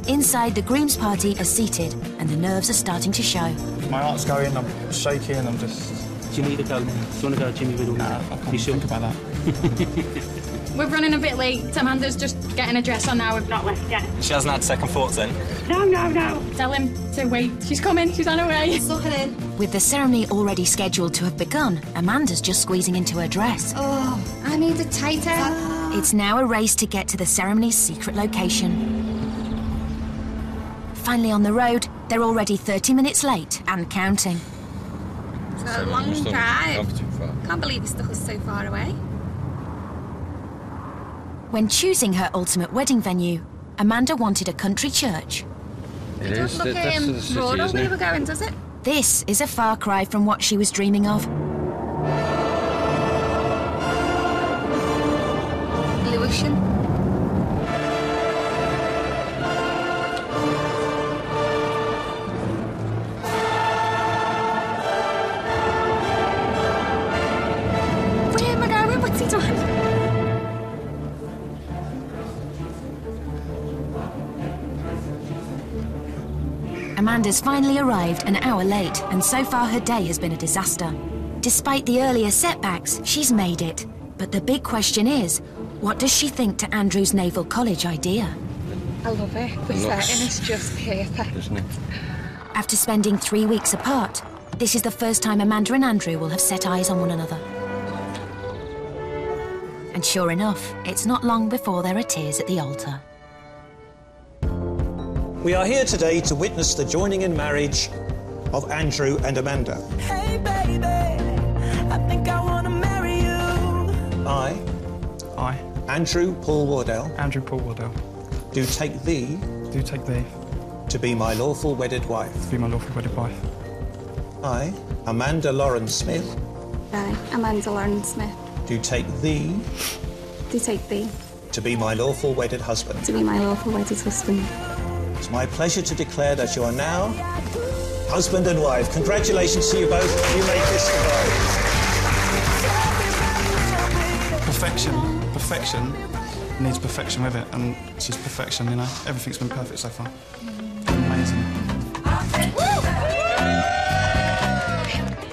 S1: Inside, the groom's party are seated and the nerves are starting to show.
S6: My heart's going, I'm shaking, I'm just...
S20: Do you need to go? Do you want to go, Jimmy Riddle?
S6: No, I can't think about that.
S21: We're running a bit late. Amanda's just getting a dress on now. We've not left yet.
S7: She hasn't had second thoughts then?
S21: No. Tell him to wait. She's coming. She's on her way.
S10: Suck it in.
S1: With the ceremony already scheduled to have begun, Amanda's just squeezing into her dress.
S5: Oh, I need it tighter.
S1: It's now a race to get to the ceremony's secret location. Finally on the road, they're already 30 minutes late and counting.
S5: It's a long drive. Can't believe it's stuck us so far away.
S1: When choosing her ultimate wedding venue, Amanda wanted a country church.
S3: It is.
S5: Doesn't look
S3: That's the city,
S5: rural
S3: isn't
S5: we
S3: it?
S5: were going, does it?
S1: This is a far cry from what she was dreaming of.
S5: Lewisham. Where am I going? What's he doing?
S1: Amanda's finally arrived an hour late, and so far her day has been a disaster. Despite the earlier setbacks, she's made it. But the big question is, what does she think to Andrew's Naval College idea?
S2: I love it. The setting is just perfect.
S3: Isn't it?
S1: After spending 3 weeks apart, this is the first time Amanda and Andrew will have set eyes on one another. And sure enough, it's not long before there are tears at the altar.
S22: We are here today to witness the joining in marriage of Andrew and Amanda.
S14: Hey baby, I think I wanna marry you.
S22: I,
S6: I.
S22: Andrew Paul Wardell.
S6: Andrew Paul Wardell.
S22: Do take thee.
S6: Do take thee.
S22: To be my lawful wedded wife.
S6: To be my lawful wedded wife.
S22: I, Amanda Lauren Smith.
S2: I, Amanda Lauren Smith.
S22: Do take thee.
S2: Do take thee.
S22: To be my lawful wedded husband.
S2: To be my lawful wedded husband.
S22: It's my pleasure to declare that you are now husband and wife. Congratulations to you both. You made this survive.
S6: Perfection. Perfection needs perfection with it, and she's perfection, you know. Everything's been perfect so far. Amazing.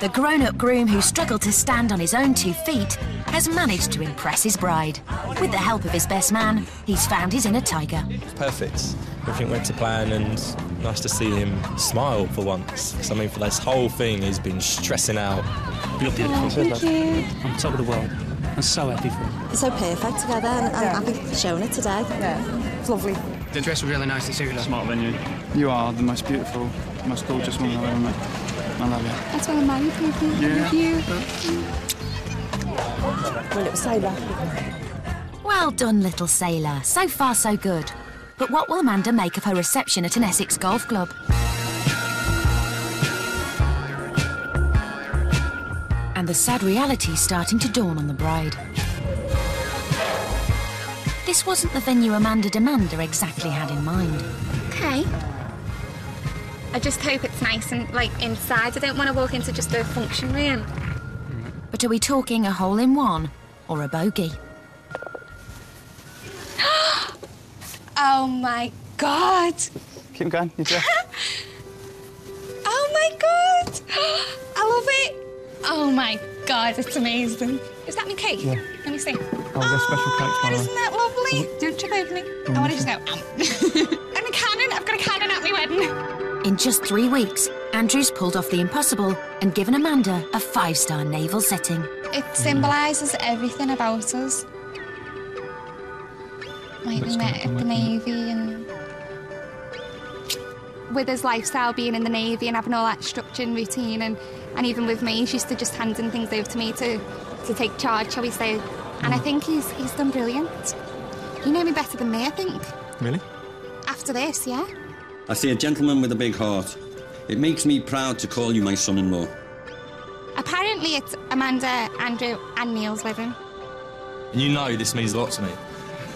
S1: The grown-up groom who struggled to stand on his own 2 feet has managed to impress his bride. With the help of his best man, he's found his inner tiger.
S7: Perfect. Everything went to plan, and nice to see him smile for once. Because, I mean, for this whole thing, he's been stressing out.
S20: You look beautiful.
S21: Thank you.
S20: On top of the world. I'm so happy for you.
S10: It's so perfect together, and I'm happy showing it today.
S21: Yeah, it's lovely.
S20: The dress was really nice to see you.
S6: Smart venue. You are the most beautiful, most gorgeous woman I've ever met. I love you.
S2: That's why I'm married with you.
S6: Yeah.
S2: With you.
S21: My little sailor.
S1: Well done, little sailor. So far, so good. But what will Amanda make of her reception at an Essex golf club? And the sad reality starting to dawn on the bride. This wasn't the venue Amanda exactly had in mind.
S2: Okay. I just hope it's nice and, like, inside. I don't want to walk into just a function room.
S1: But are we talking a hole-in-one or a bogey?
S2: Oh, my God.
S6: Keep going, you're Jeff.
S2: Oh, my God. I love it. Oh, my God, it's amazing. Is that my cake?
S6: Yeah.
S2: Let me see.
S6: Oh, they're special cakes, by the way.
S2: Isn't that lovely? Don't trip over me. I want to just know. And a cannon. I've got a cannon at my wedding.
S1: In just 3 weeks, Andrew's pulled off the impossible and given Amanda a 5-star naval setting.
S2: It symbolises everything about us. Like, we met at the Navy, and with his lifestyle being in the Navy and having all that structure and routine, and even with me, she used to just handing things over to me to take charge, shall we say. And I think he's done brilliant. You know me better than me, I think.
S6: Really?
S2: After this, yeah.
S3: I see a gentleman with a big heart. It makes me proud to call you my son-in-law.
S2: Apparently it's Amanda, Andrew and Neil's wedding.
S7: And you know this means a lot to me.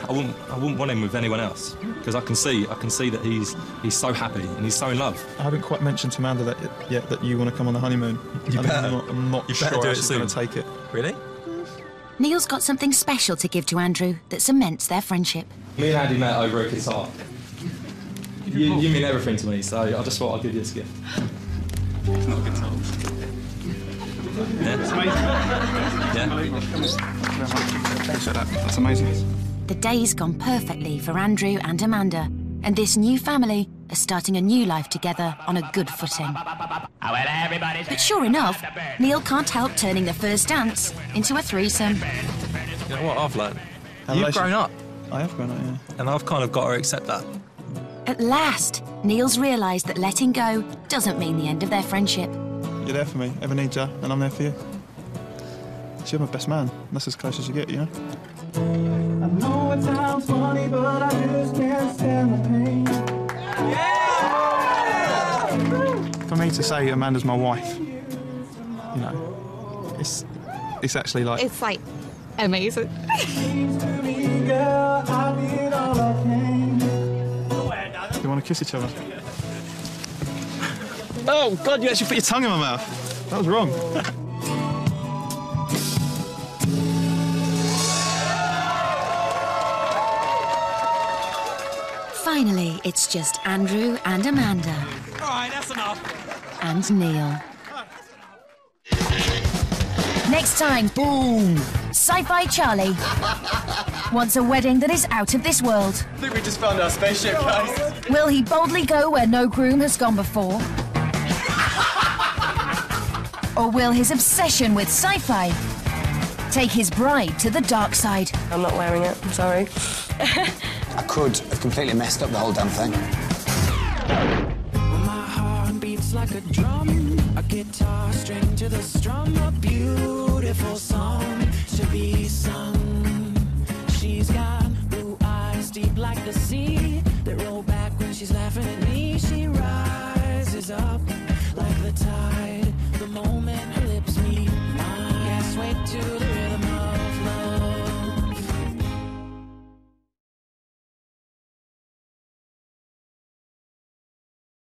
S7: I wouldn't want him with anyone else, because I can see that he's so happy and he's so in love.
S6: I haven't quite mentioned to Amanda yet that you want to come on the honeymoon. I'm not sure how she's going to take it.
S7: Really?
S1: Neil's got something special to give to Andrew that cements their friendship.
S7: Me and Andy met over a guitar. You mean everything to me, so I just thought I'd give you this gift.
S6: Not guitar.
S7: Yeah?
S6: It's amazing.
S7: Yeah?
S6: Thanks for that. That's amazing.
S1: The day's gone perfectly for Andrew and Amanda, and this new family are starting a new life together on a good footing. But sure enough, Neil can't help turning the first dance into a threesome.
S7: You know what I've learned? You've grown up.
S6: I have grown up, yeah.
S7: And I've kind of got to accept that.
S1: At last, Neil's realised that letting go doesn't mean the end of their friendship.
S6: You're there for me, ever need you, and I'm there for you. So you're my best man. That's as close as you get, you know?
S14: I know it sounds funny, but I just can't stand the pain.
S6: For me to say Amanda's my wife, you know, it's actually like...
S2: It's like amazing.
S6: You want to kiss each other? Oh, God, you actually put your tongue in my mouth. That was wrong.
S1: Finally, it's just Andrew and Amanda.
S18: All right, that's enough.
S1: And Neil. Next time, boom! Sci-Fi Charlie wants a wedding that is out of this world.
S4: I think we just found our spaceship, guys.
S1: Will he boldly go where no groom has gone before? Or will his obsession with sci-fi take his bride to the dark side?
S21: I'm not wearing it, I'm sorry.
S4: I could have completely messed up the whole damn thing.
S14: My heart beats like a drum, a guitar string to the strum, a beautiful song to be sung. the sea that roll back when she's laughing.